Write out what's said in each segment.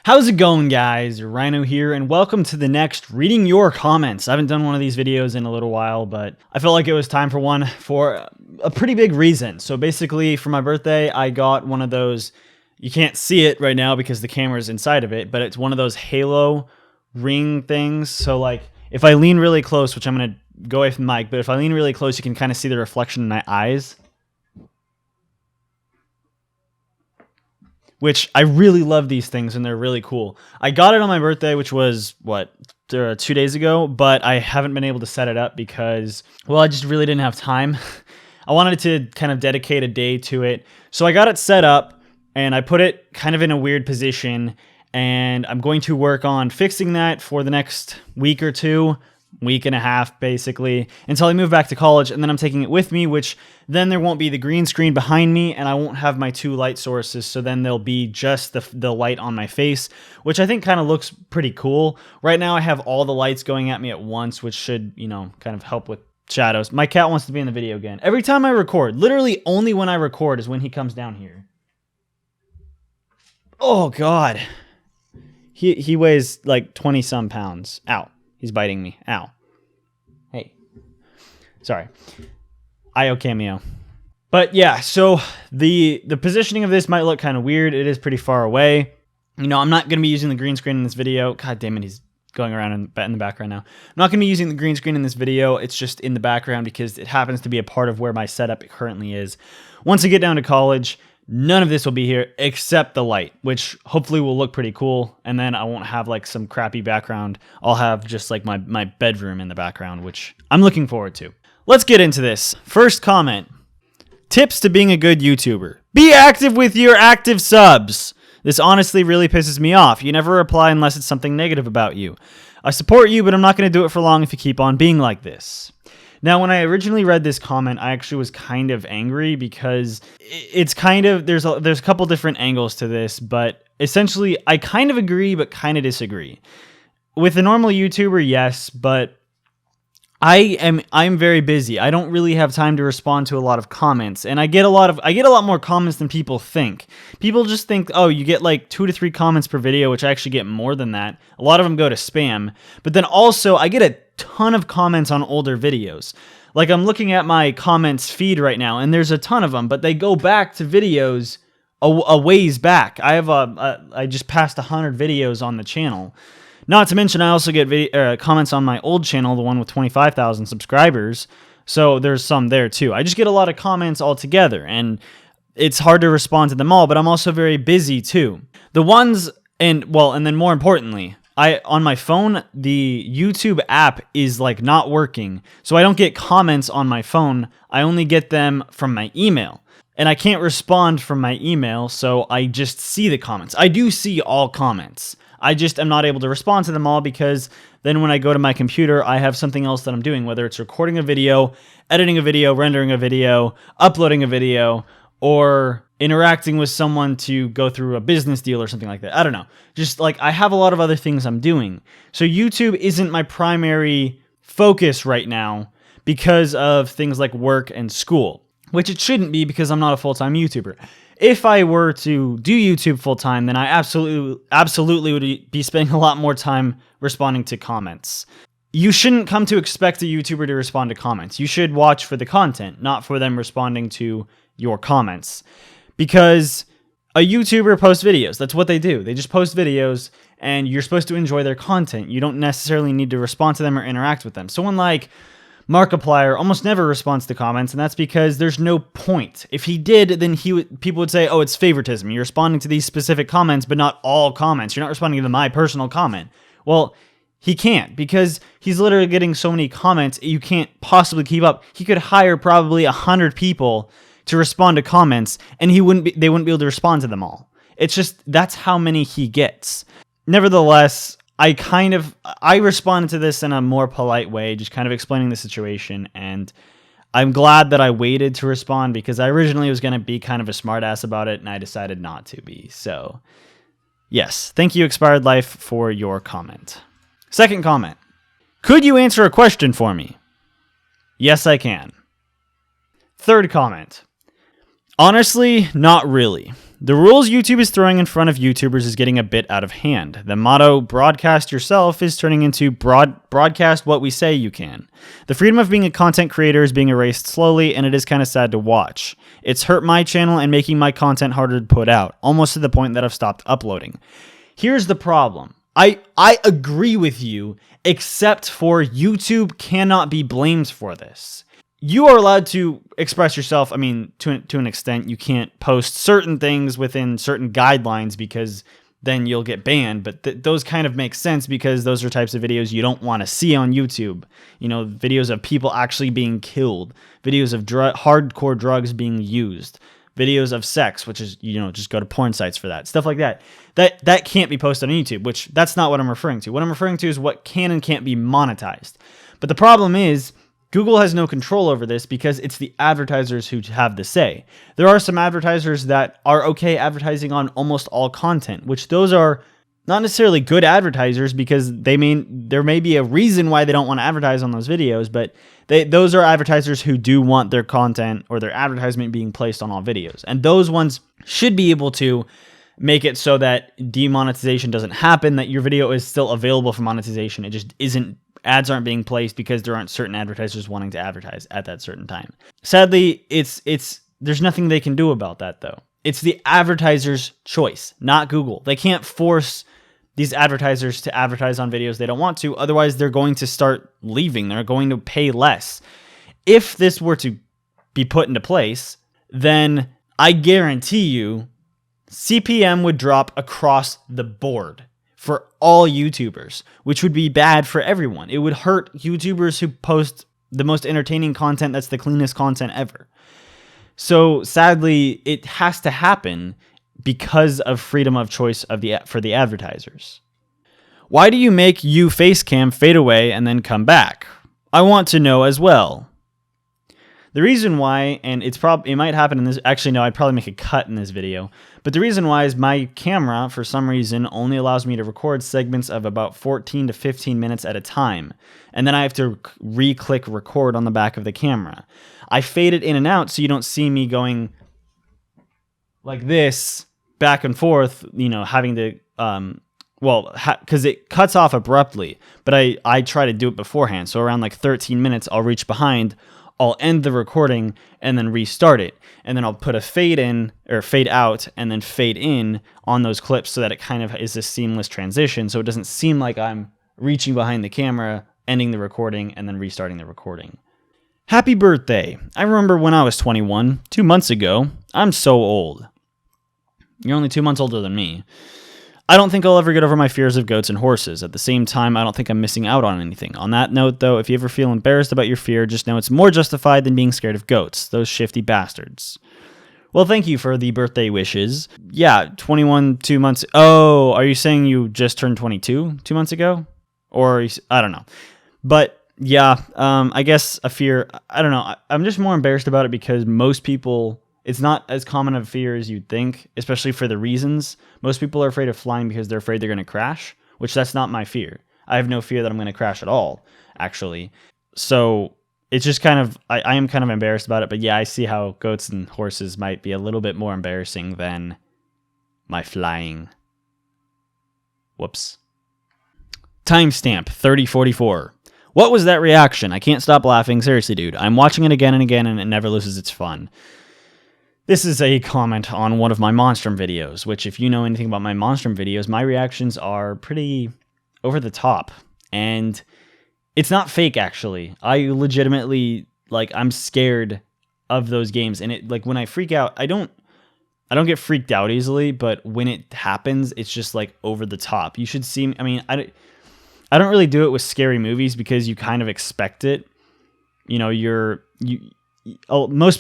How's it going, guys? ThezRhino here, and welcome to the next Reading Your Comments. I haven't done one of these videos in a little while, but I felt like it was time for one for a pretty big reason. So basically, for my birthday, I got one of those, you can't see it right now because the camera's inside of it, but it's one of those halo ring things. So like, if I lean really close, which I'm going to go away from the mic, but if I lean really close, you can kind of see the reflection in my eyes. Which I really love these things, and they're really cool. I got it on my birthday, which was, 2 days ago, but I haven't been able to set it up because, well, I just really didn't have time. I wanted to kind of dedicate a day to it. So I got it set up, and I put it kind of in a weird position, and I'm going to work on fixing that for the next week or two. Week and a half, basically, until I move back to college, and then I'm taking it with me, which then there won't be the green screen behind me, and I won't have my two light sources, so then there'll be just the light on my face, which I think kind of looks pretty cool. Right now, I have all the lights going at me at once, which should, kind of help with shadows. My cat wants to be in the video again. Every time I record, literally only when I record is when he comes down here. Oh, God. He weighs like 20-some pounds. Ow. He's biting me. Ow. Hey. Sorry. IO cameo. But yeah, so the positioning of this might look kind of weird. It is pretty far away. I'm not going to be using the green screen in this video. God damn it, he's going around in the background now. I'm not going to be using the green screen in this video. It's just in the background because it happens to be a part of where my setup currently is. Once I get down to college, none of this will be here except the light, which hopefully will look pretty cool. And then I won't have like some crappy background. I'll have just like my bedroom in the background, which I'm looking forward to. Let's get into this. First comment. Tips to being a good YouTuber. Be active with your active subs. This honestly really pisses me off. You never reply unless it's something negative about you. I support you, but I'm not going to do it for long if you keep on being like this. Now, when I originally read this comment, I actually was kind of angry because it's kind of, there's a couple different angles to this, but essentially I kind of agree, but kind of disagree. With a normal YouTuber, yes, but I'm very busy. I don't really have time to respond to a lot of comments, and I get a lot more comments than people think. People just think, oh, you get like 2 to 3 comments per video, which I actually get more than that. A lot of them go to spam, but then also I get a ton of comments on older videos. Like I'm looking at my comments feed right now, and there's a ton of them, but they go back to videos a ways back. I just passed 100 videos on the channel. Not to mention, I also get comments on my old channel, the one with 25,000 subscribers. So there's some there too. I just get a lot of comments altogether, and it's hard to respond to them all, but I'm also very busy too. The ones, and then more importantly, on my phone, the YouTube app is like not working. So I don't get comments on my phone. I only get them from my email. And I can't respond from my email, so I just see the comments. I do see all comments. I just am not able to respond to them all because then when I go to my computer, I have something else that I'm doing, whether it's recording a video, editing a video, rendering a video, uploading a video, or interacting with someone to go through a business deal or something like that. I don't know. Just like I have a lot of other things I'm doing. So YouTube isn't my primary focus right now because of things like work and school, which it shouldn't be because I'm not a full-time YouTuber. If I were to do YouTube full-time, then I absolutely would be spending a lot more time responding to comments. You shouldn't come to expect a YouTuber to respond to comments. You should watch for the content, not for them responding to your comments. Because a YouTuber posts videos. That's what they do. They just post videos, and you're supposed to enjoy their content. You don't necessarily need to respond to them or interact with them. Someone like Markiplier almost never responds to comments, and that's because there's no point. If he did, then people would say, oh, it's favoritism. You're responding to these specific comments, but not all comments. You're not responding to my personal comment. Well, he can't because he's literally getting so many comments, you can't possibly keep up. He could hire probably 100 people to respond to comments, and they wouldn't be able to respond to them all. It's just, that's how many he gets. Nevertheless, I responded to this in a more polite way, just kind of explaining the situation, and I'm glad that I waited to respond because I originally was going to be kind of a smartass about it, and I decided not to be. So, yes, thank you, Expired Life, for your comment. Second comment. Could you answer a question for me? Yes, I can. Third comment. Honestly, not really. The rules YouTube is throwing in front of YouTubers is getting a bit out of hand. The motto, broadcast yourself, is turning into broadcast what we say you can. The freedom of being a content creator is being erased slowly, and it is kind of sad to watch. It's hurt my channel and making my content harder to put out, almost to the point that I've stopped uploading. Here's the problem. I agree with you, except for YouTube cannot be blamed for this. You are allowed to express yourself. I mean, to an extent, you can't post certain things within certain guidelines because then you'll get banned. But those kind of make sense because those are types of videos you don't want to see on YouTube. You know, videos of people actually being killed, videos of hardcore drugs being used, videos of sex, which is, you know, just go to porn sites for that. Stuff like that. That can't be posted on YouTube, which that's not what I'm referring to. What I'm referring to is what can and can't be monetized. But the problem is, Google has no control over this because it's the advertisers who have the say. There are some advertisers that are okay advertising on almost all content, which those are not necessarily good advertisers because there may be a reason why they don't want to advertise on those videos, but those are advertisers who do want their content or their advertisement being placed on all videos. And those ones should be able to make it so that demonetization doesn't happen, that your video is still available for monetization. It just isn't. Ads aren't being placed because there aren't certain advertisers wanting to advertise at that certain time. Sadly, there's nothing they can do about that though. It's the advertiser's choice, not Google. They can't force these advertisers to advertise on videos they don't want to. Otherwise, they're going to start leaving. They're going to pay less. If this were to be put into place, then I guarantee you CPM would drop across the board for all YouTubers, which would be bad for everyone. It would hurt YouTubers who post the most entertaining content that's the cleanest content ever. So sadly, it has to happen because of freedom of choice for the advertisers. Why do you make you face cam fade away and then come back? I want to know as well. The reason why, and it might happen in this, actually no, I'd probably make a cut in this video, but the reason why is my camera, for some reason, only allows me to record segments of about 14 to 15 minutes at a time, and then I have to re-click record on the back of the camera. I fade it in and out so you don't see me going like this, back and forth, you know, having to, because it cuts off abruptly, but I try to do it beforehand, so around like 13 minutes, I'll reach behind, I'll end the recording and then restart it. And then I'll put a fade in or fade out and then fade in on those clips so that it kind of is a seamless transition. So it doesn't seem like I'm reaching behind the camera, ending the recording, and then restarting the recording. Happy birthday. I remember when I was 21, 2 months ago. I'm so old. You're only 2 months older than me. I don't think I'll ever get over my fears of goats and horses. At the same time, I don't think I'm missing out on anything. On that note, though, if you ever feel embarrassed about your fear, just know it's more justified than being scared of goats, those shifty bastards. Well, thank you for the birthday wishes. Yeah, 21, 2 months. Oh, are you saying you just turned 22 2 months ago? Or, I don't know. But, yeah, I guess a fear, I don't know. I'm just more embarrassed about it because most people, it's not as common of a fear as you'd think, especially for the reasons. Most people are afraid of flying because they're afraid they're going to crash, which that's not my fear. I have no fear that I'm going to crash at all, actually. So it's just kind of, I am kind of embarrassed about it. But yeah, I see how goats and horses might be a little bit more embarrassing than my flying. Whoops. Timestamp 3044. What was that reaction? I can't stop laughing. Seriously, dude. I'm watching it again and again and it never loses its fun. This is a comment on one of my Monstrum videos, which if you know anything about my Monstrum videos, my reactions are pretty over the top. And it's not fake, actually. I legitimately, like, I'm scared of those games. And it, like, when I freak out, I don't get freaked out easily, but when it happens, it's just, like, over the top. You should see, I mean, I don't really do it with scary movies because you kind of expect it. You know, most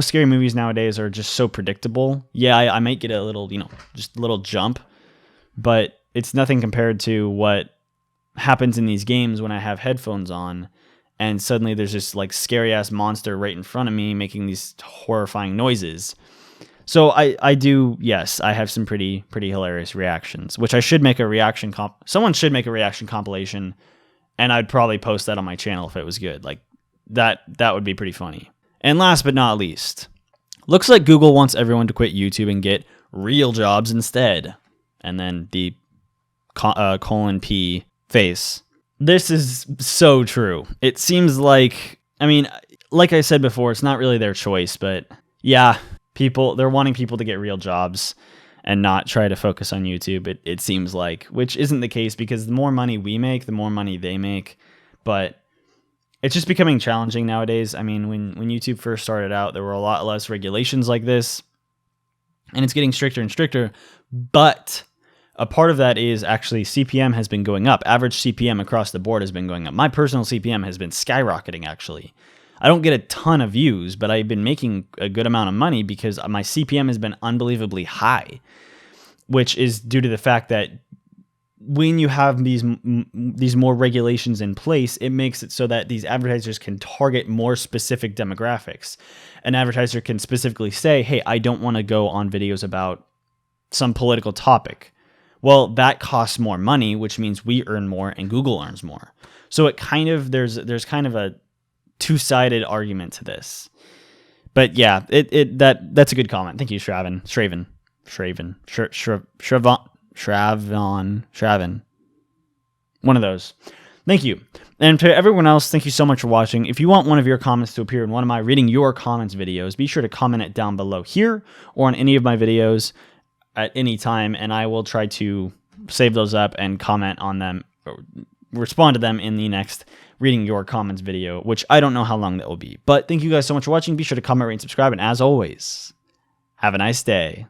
scary movies nowadays are just so predictable. Yeah, I might get a little, you know, just a little jump, but it's nothing compared to what happens in these games when I have headphones on and suddenly there's this like scary ass monster right in front of me making these horrifying noises. So I do, yes, I have some pretty hilarious reactions, which I should make a reaction someone should make a reaction compilation, and I'd probably post that on my channel if it was good. Like that would be pretty funny. And last but not least, Looks like Google wants everyone to quit YouTube and get real jobs instead. And then the colon P face. This is so true. It seems like, I mean, like I said before, it's not really their choice, but yeah, they're wanting people to get real jobs and not try to focus on YouTube, it seems like, which isn't the case because the more money we make, the more money they make. But it's just becoming challenging nowadays. I mean, when YouTube first started out, there were a lot less regulations like this, and it's getting stricter and stricter. But a part of that is actually CPM has been going up. Average CPM across the board has been going up. My personal CPM has been skyrocketing, actually. I don't get a ton of views, but I've been making a good amount of money because my CPM has been unbelievably high, which is due to the fact that when you have these more regulations in place, it makes it so that these advertisers can target more specific demographics. An advertiser can specifically say, hey, I don't want to go on videos about some political topic. Well, that costs more money, which means we earn more and Google earns more. So it kind of, there's kind of a two-sided argument to this. But yeah, that's a good comment. Thank you, Shravan. One of those. Thank you. And to everyone else, thank you so much for watching. If you want one of your comments to appear in one of my Reading Your Comments videos, be sure to comment it down below here or on any of my videos at any time, and I will try to save those up and comment on them, or respond to them in the next Reading Your Comments video, which I don't know how long that will be. But thank you guys so much for watching. Be sure to comment, rate, and subscribe, and as always, have a nice day.